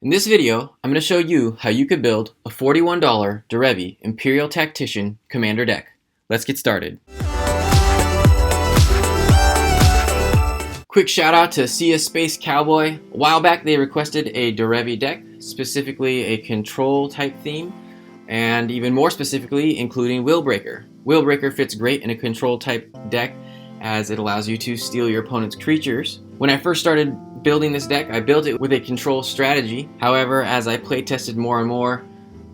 In this video, I'm going to show you how you could build a $41 Derevi Empyrial Tactician Commander deck. Let's get started. Quick shout out to Space Cowboy. A while back they requested a Derevi deck, specifically a control type theme, and even more specifically including Willbreaker. Willbreaker fits great in a control type deck as it allows you to steal your opponent's creatures. When I first started building this deck, I built it with a control strategy. However, as I play tested more and more,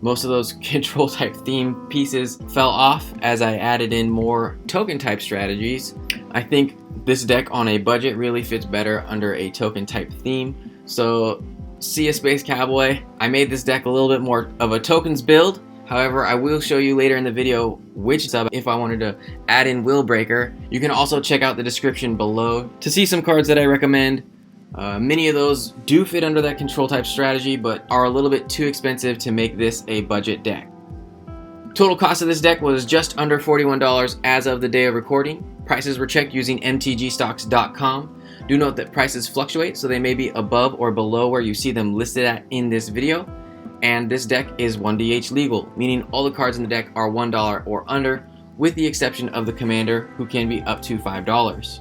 most of those control type theme pieces fell off as I added in more token type strategies. I think this deck on a budget really fits better under a token type theme. So Space Cowboy, I made this deck a little bit more of a tokens build. However, I will show you later in the video which sub if I wanted to add in Willbreaker. You can also check out the description below to see some cards that I recommend. Many of those do fit under that control type strategy, but are a little bit too expensive to make this a budget deck. Total cost of this deck was just under $41 as of the day of recording. Prices were checked using mtgstocks.com. Do note that prices fluctuate, so they may be above or below where you see them listed at in this video. And this deck is 1DH legal, meaning all the cards in the deck are $1 or under, with the exception of the commander, who can be up to $5.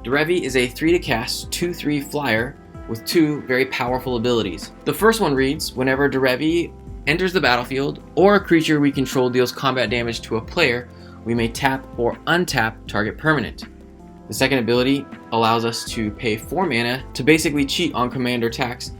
Derevi is a 3-to-cast 2/3 flyer with 2 very powerful abilities. The first one reads, whenever Derevi enters the battlefield or a creature we control deals combat damage to a player, we may tap or untap target permanent. The second ability allows us to pay 4 mana to basically cheat on commander attacks,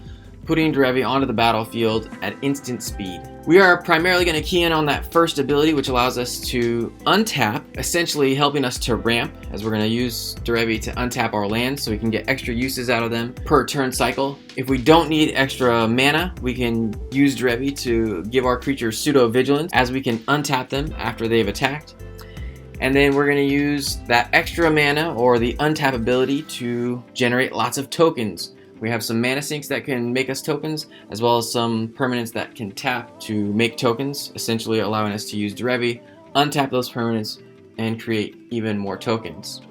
putting Derevi onto the battlefield at instant speed. We are primarily going to key in on that first ability, which allows us to untap, essentially helping us to ramp, as we're going to use Derevi to untap our lands so we can get extra uses out of them per turn cycle. If we don't need extra mana, we can use Derevi to give our creatures pseudo vigilance, as we can untap them after they've attacked. And then we're going to use that extra mana or the untap ability to generate lots of tokens. We have some mana sinks that can make us tokens, as well as some permanents that can tap to make tokens, essentially allowing us to use Derevi, untap those permanents, and create even more tokens.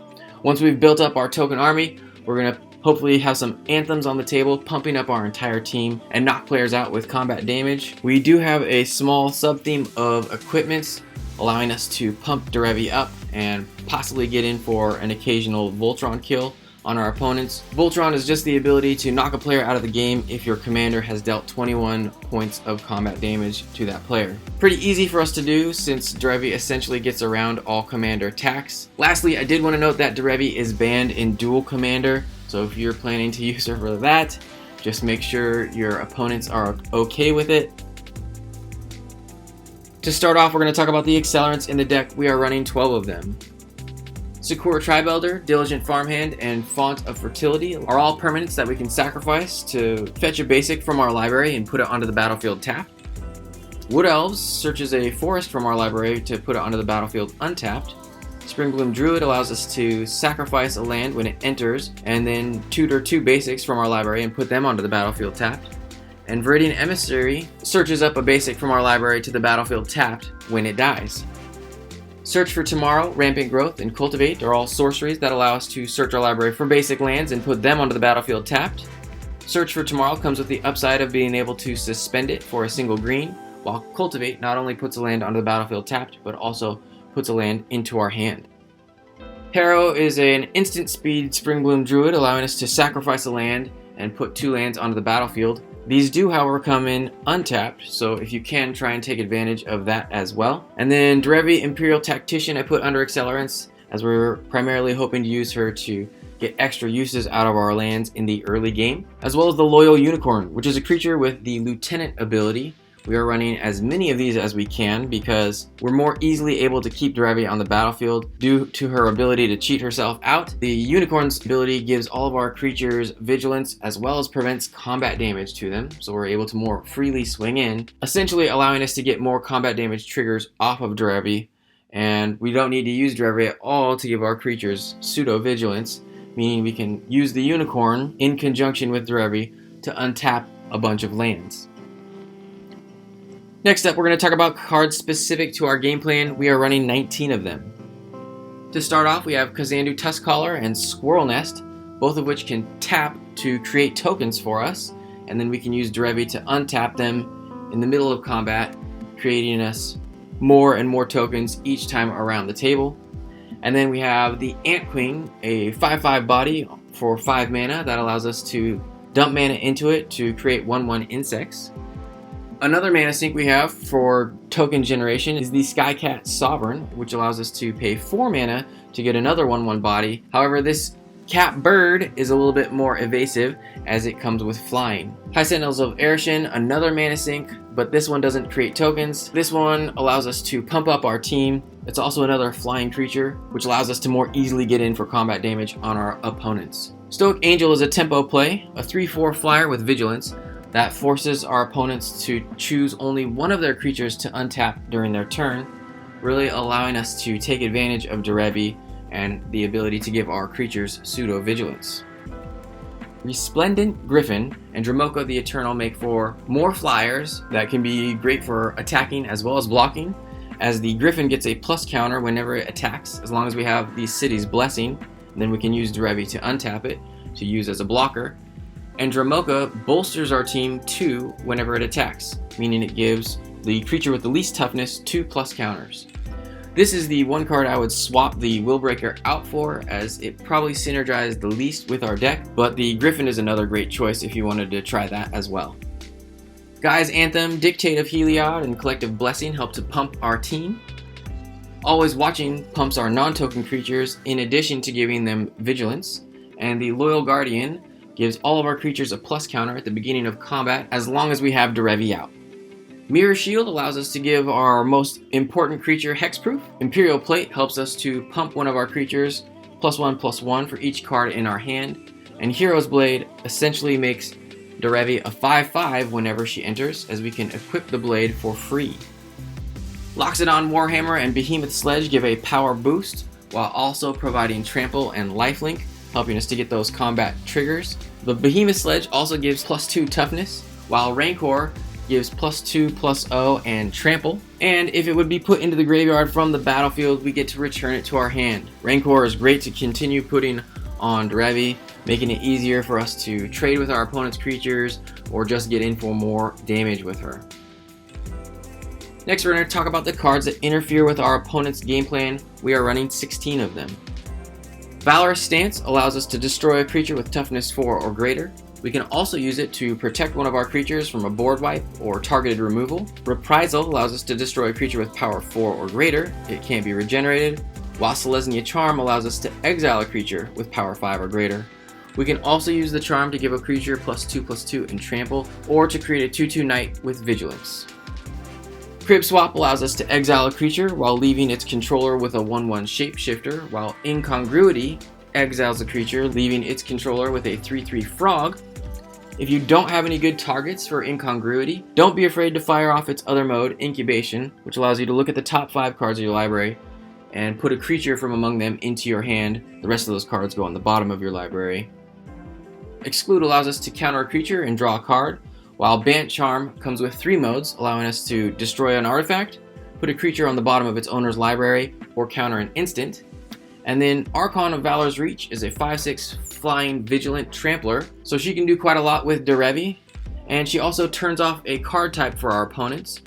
Once we've built up our token army, we're going to hopefully have some anthems on the table, pumping up our entire team and knock players out with combat damage. We do have a small sub-theme of equipments, allowing us to pump Derevi up and possibly get in for an occasional Voltron kill on our opponents. Voltron is just the ability to knock a player out of the game if your commander has dealt 21 points of combat damage to that player. Pretty easy for us to do since Derevi essentially gets around all commander attacks. Lastly, I did want to note that Derevi is banned in dual commander, so if you're planning to use her for that, just make sure your opponents are okay with it. To start off, we're going to talk about the accelerants in the deck. We are running 12 of them. Sakura Tribe Elder, Diligent Farmhand, and Font of Fertility are all permanents that we can sacrifice to fetch a basic from our library and put it onto the battlefield tapped. Wood Elves searches a forest from our library to put it onto the battlefield untapped. Springbloom Druid allows us to sacrifice a land when it enters, and then tutor 2 basics from our library and put them onto the battlefield tapped. And Viridian Emissary searches up a basic from our library to the battlefield tapped when it dies. Search for Tomorrow, Rampant Growth, and Cultivate are all sorceries that allow us to search our library for basic lands and put them onto the battlefield tapped. Search for Tomorrow comes with the upside of being able to suspend it for a single green, while Cultivate not only puts a land onto the battlefield tapped, but also puts a land into our hand. Harrow is an instant speed Springbloom Druid, allowing us to sacrifice a land and put 2 lands onto the battlefield. These do, however, come in untapped, so if you can, try and take advantage of that as well. And then Derevi Empyrial Tactician I put under Accelerants, as we're primarily hoping to use her to get extra uses out of our lands in the early game, as well as the Loyal Unicorn, which is a creature with the Lieutenant ability. We are running as many of these as we can because we're more easily able to keep Derevi on the battlefield due to her ability to cheat herself out. The Unicorn's ability gives all of our creatures vigilance as well as prevents combat damage to them, so we're able to more freely swing in, essentially allowing us to get more combat damage triggers off of Derevi, and we don't need to use Derevi at all to give our creatures pseudo vigilance, meaning we can use the Unicorn in conjunction with Derevi to untap a bunch of lands. Next up, we're going to talk about cards specific to our game plan. We are running 19 of them. To start off, we have Kazandu Tuskcaller and Squirrel Nest, both of which can tap to create tokens for us, and then we can use Derevi to untap them in the middle of combat, creating us more and more tokens each time around the table. And then we have the Ant Queen, a 5/5 body for 5 mana that allows us to dump mana into it to create 1/1 insects. Another mana sink we have for token generation is the Skycat Sovereign, which allows us to pay 4 mana to get another 1/1 body. However, this cat bird is a little bit more evasive as it comes with flying. High Sentinels of Erishin, another mana sink, but this one doesn't create tokens. This one allows us to pump up our team. It's also another flying creature, which allows us to more easily get in for combat damage on our opponents. Stoic Angel is a tempo play, a 3/4 flyer with vigilance that forces our opponents to choose only one of their creatures to untap during their turn, really allowing us to take advantage of Derevi and the ability to give our creatures pseudo vigilance. Resplendent Griffin and Dromoka the Eternal make for more flyers that can be great for attacking as well as blocking, as the Griffin gets a plus counter whenever it attacks, as long as we have the City's Blessing, and then we can use Derevi to untap it to use as a blocker. And Dromoka bolsters our team 2 whenever it attacks, meaning it gives the creature with the least toughness 2 plus counters. This is the one card I would swap the Willbreaker out for, as it probably synergized the least with our deck, but the Griffin is another great choice if you wanted to try that as well. Guy's Anthem, Dictate of Heliod, and Collective Blessing help to pump our team. Always Watching pumps our non-token creatures in addition to giving them vigilance, and the Loyal Guardian gives all of our creatures a plus counter at the beginning of combat as long as we have Derevi out. Mirror Shield allows us to give our most important creature hexproof. Imperial Plate helps us to pump one of our creatures +1/+1 for each card in our hand. And Hero's Blade essentially makes Derevi a 5/5 whenever she enters, as we can equip the blade for free. Loxodon Warhammer and Behemoth Sledge give a power boost, while also providing trample and lifelink, helping us to get those combat triggers. The Behemoth Sledge also gives +2 toughness, while Rancor gives +2/+0 and trample. And if it would be put into the graveyard from the battlefield, we get to return it to our hand. Rancor is great to continue putting on Derevi, making it easier for us to trade with our opponent's creatures or just get in for more damage with her. Next, we're going to talk about the cards that interfere with our opponent's game plan. We are running 16 of them. Valorous Stance allows us to destroy a creature with toughness 4 or greater. We can also use it to protect one of our creatures from a board wipe or targeted removal. Reprisal allows us to destroy a creature with power 4 or greater. It can't be regenerated. While Selesnya Charm allows us to exile a creature with power 5 or greater. We can also use the charm to give a creature +2/+2 and trample, or to create a 2/2 knight with vigilance. Crib Swap allows us to exile a creature while leaving its controller with a 1/1 shapeshifter, while Incongruity exiles a creature, leaving its controller with a 3/3 frog. If you don't have any good targets for Incongruity, don't be afraid to fire off its other mode, Incubation, which allows you to look at the top 5 cards of your library and put a creature from among them into your hand. The rest of those cards go on the bottom of your library. Exclude allows us to counter a creature and draw a card, while Bant Charm comes with 3 modes, allowing us to destroy an artifact, put a creature on the bottom of its owner's library, or counter an instant. And then Archon of Valor's Reach is a 5/6 flying vigilant trampler, so she can do quite a lot with Derevi, and she also turns off a card type for our opponents.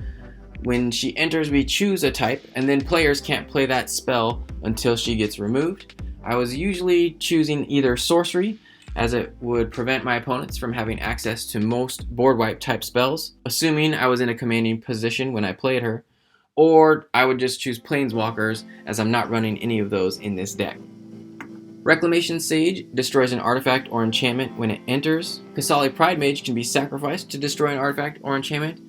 When she enters, we choose a type, and then players can't play that spell until she gets removed. I was usually choosing either Sorcery, as it would prevent my opponents from having access to most board wipe type spells, assuming I was in a commanding position when I played her, or I would just choose Planeswalkers, as I'm not running any of those in this deck. Reclamation Sage destroys an artifact or enchantment when it enters. Kasali Pride Mage can be sacrificed to destroy an artifact or enchantment.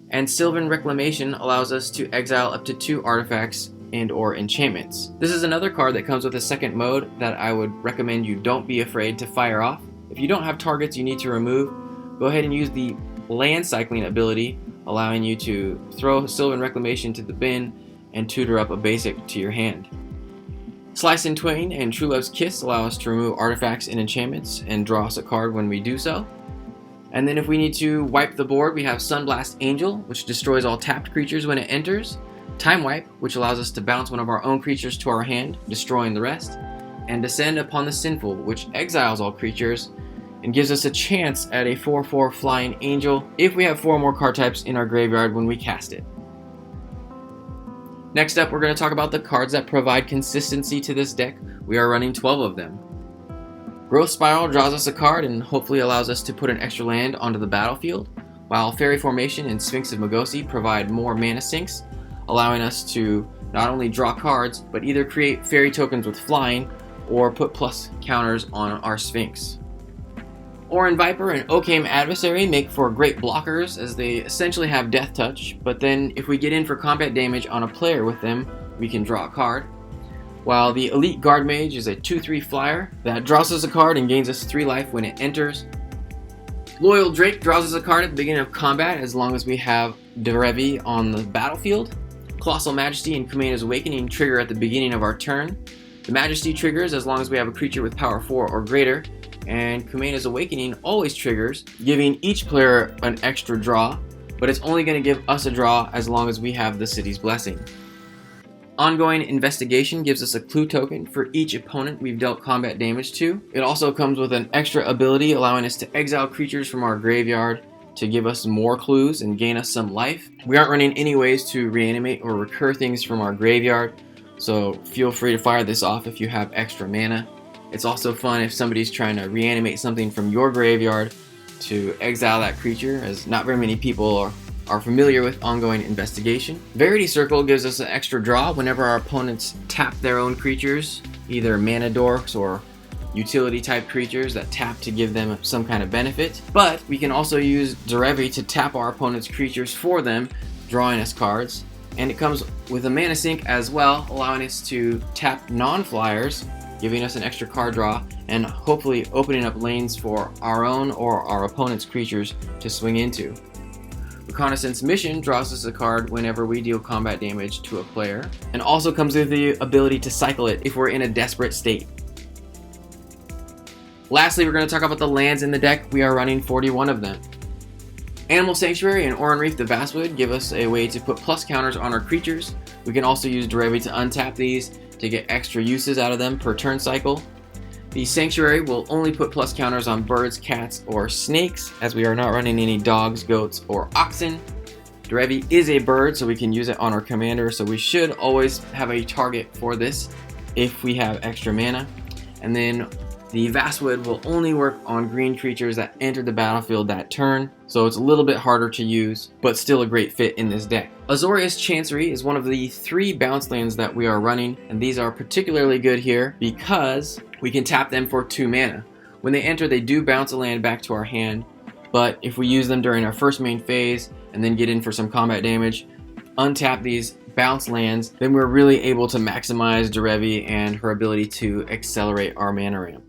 And Sylvan Reclamation allows us to exile up to 2 artifacts and or enchantments. This is another card that comes with a second mode that I would recommend you don't be afraid to fire off. If you don't have targets you need to remove, go ahead and use the land cycling ability, allowing you to throw Sylvan Reclamation to the bin and tutor up a basic to your hand. Slice and Twain and True Love's Kiss allow us to remove artifacts and enchantments and draw us a card when we do so. And then if we need to wipe the board, we have Sunblast Angel, which destroys all tapped creatures when it enters. Time Wipe, which allows us to bounce one of our own creatures to our hand, destroying the rest. And Descend upon the Sinful, which exiles all creatures and gives us a chance at a 4/4 Flying Angel if we have 4 more card types in our graveyard when we cast it. Next up, we're going to talk about the cards that provide consistency to this deck. We are running 12 of them. Growth Spiral draws us a card and hopefully allows us to put an extra land onto the battlefield, while Fairy Formation and Sphinx of Magosi provide more mana sinks, allowing us to not only draw cards, but either create fairy tokens with flying or put plus counters on our Sphinx. Orin Viper and Occam Adversary make for great blockers as they essentially have Death Touch, but then if we get in for combat damage on a player with them, we can draw a card. While the Elite Guard Mage is a 2/3 flyer that draws us a card and gains us 3 life when it enters. Loyal Drake draws us a card at the beginning of combat as long as we have Derevi on the battlefield. Colossal Majesty and Kumena's Awakening trigger at the beginning of our turn. The Majesty triggers as long as we have a creature with power 4 or greater, and Kumena's Awakening always triggers, giving each player an extra draw, but it's only going to give us a draw as long as we have the City's Blessing. Ongoing Investigation gives us a clue token for each opponent we've dealt combat damage to. It also comes with an extra ability allowing us to exile creatures from our graveyard to give us more clues and gain us some life. We aren't running any ways to reanimate or recur things from our graveyard, so feel free to fire this off if you have extra mana. It's also fun if somebody's trying to reanimate something from your graveyard to exile that creature, as not very many people are familiar with Ongoing Investigation. Verity Circle gives us an extra draw whenever our opponents tap their own creatures, either mana dorks or utility type creatures that tap to give them some kind of benefit. But we can also use Derevi to tap our opponent's creatures for them, drawing us cards. And it comes with a mana sink as well, allowing us to tap non-flyers, giving us an extra card draw, and hopefully opening up lanes for our own or our opponent's creatures to swing into. Reconnaissance Mission draws us a card whenever we deal combat damage to a player, and also comes with the ability to cycle it if we're in a desperate state. Lastly, we're going to talk about the lands in the deck. We are running 41 of them. Animal Sanctuary and Oran Reef the Vastwood give us a way to put plus counters on our creatures. We can also use Derevi to untap these to get extra uses out of them per turn cycle. The Sanctuary will only put plus counters on birds, cats, or snakes, as we are not running any dogs, goats, or oxen. Derevi is a bird, so we can use it on our commander, so we should always have a target for this if we have extra mana. And then the Vastwood will only work on green creatures that enter the battlefield that turn, so it's a little bit harder to use, but still a great fit in this deck. Azorius Chancery is one of the 3 bounce lands that we are running, and these are particularly good here because we can tap them for 2 mana. When they enter, they do bounce a land back to our hand, but if we use them during our first main phase and then get in for some combat damage, untap these bounce lands, then we're really able to maximize Derevi and her ability to accelerate our mana ramp.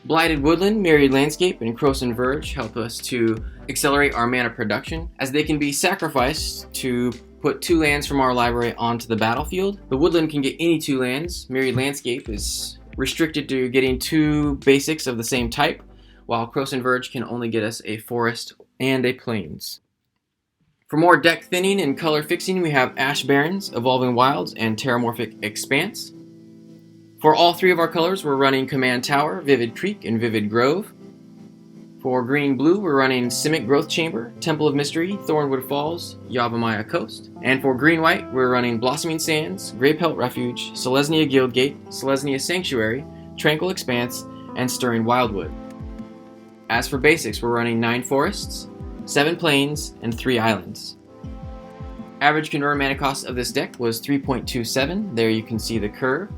Blighted Woodland, Myriad Landscape, and Croson Verge help us to accelerate our mana production, as they can be sacrificed to put 2 lands from our library onto the battlefield. The Woodland can get any 2 lands. Myriad Landscape is restricted to getting 2 basics of the same type, while Croson Verge can only get us a forest and a plains. For more deck thinning and color fixing, we have Ash Barrens, Evolving Wilds, and Terramorphic Expanse. For all 3 of our colors, we're running Command Tower, Vivid Creek, and Vivid Grove. For green-blue, we're running Simic Growth Chamber, Temple of Mystery, Thornwood Falls, Yavimaya Coast. And for green-white, we're running Blossoming Sands, Grey Pelt Refuge, Selesnya Guildgate, Selesnya Sanctuary, Tranquil Expanse, and Stirring Wildwood. As for basics, we're running 9 forests, 7 plains, and 3 islands. Average converted mana cost of this deck was 3.27. There you can see the curve.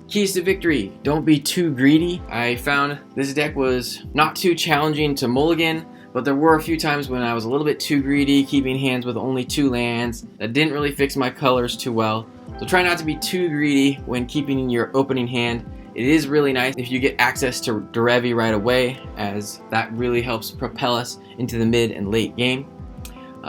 Keys to victory: don't be too greedy. I found this deck was not too challenging to mulligan, but there were a few times when I was a little bit too greedy, keeping hands with only 2 lands. That didn't really fix my colors too well. So try not to be too greedy when keeping your opening hand. It is really nice if you get access to Derevi right away, as that really helps propel us into the mid and late game.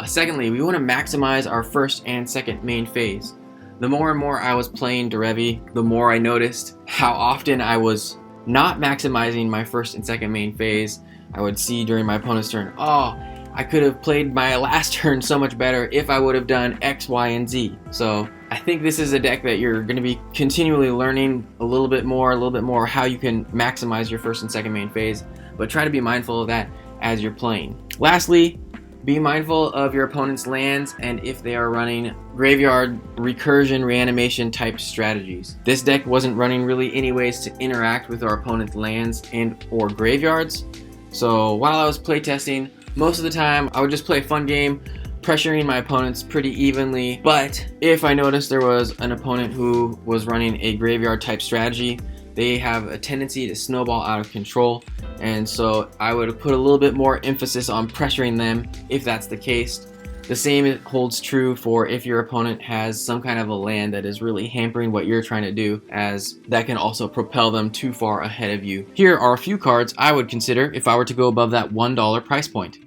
Secondly, we want to maximize our first and second main phase. The more and more I was playing Derevi, the more I noticed how often I was not maximizing my first and second main phase. I would see during my opponent's turn, oh, I could have played my last turn so much better if I would have done X, Y, and Z. So I think this is a deck that you're going to be continually learning a little bit more how you can maximize your first and second main phase. but try to be mindful of that as you're playing. Lastly, be mindful of your opponent's lands and if they are running graveyard recursion reanimation type strategies. This deck wasn't running really anyways to interact with our opponent's lands and or graveyards. So while I was playtesting, most of the time I would just play a fun game, pressuring my opponents pretty evenly. But if I noticed there was an opponent who was running a graveyard type strategy, they have a tendency to snowball out of control, and so I would put a little bit more emphasis on pressuring them if that's the case. The same holds true for if your opponent has some kind of a land that is really hampering what you're trying to do, as that can also propel them too far ahead of you. Here are a few cards I would consider if I were to go above that $1 price point.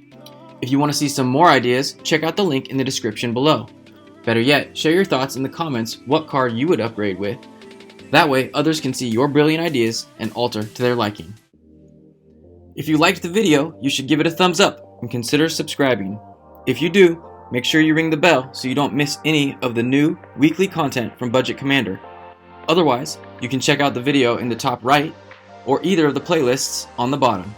If you want to see some more ideas, check out the link in the description below. Better yet, share your thoughts in the comments what card you would upgrade with. That way, others can see your brilliant ideas and alter to their liking. If you liked the video, you should give it a thumbs up and consider subscribing. If you do, make sure you ring the bell so you don't miss any of the new weekly content from Budget Commander. Otherwise, you can check out the video in the top right or either of the playlists on the bottom.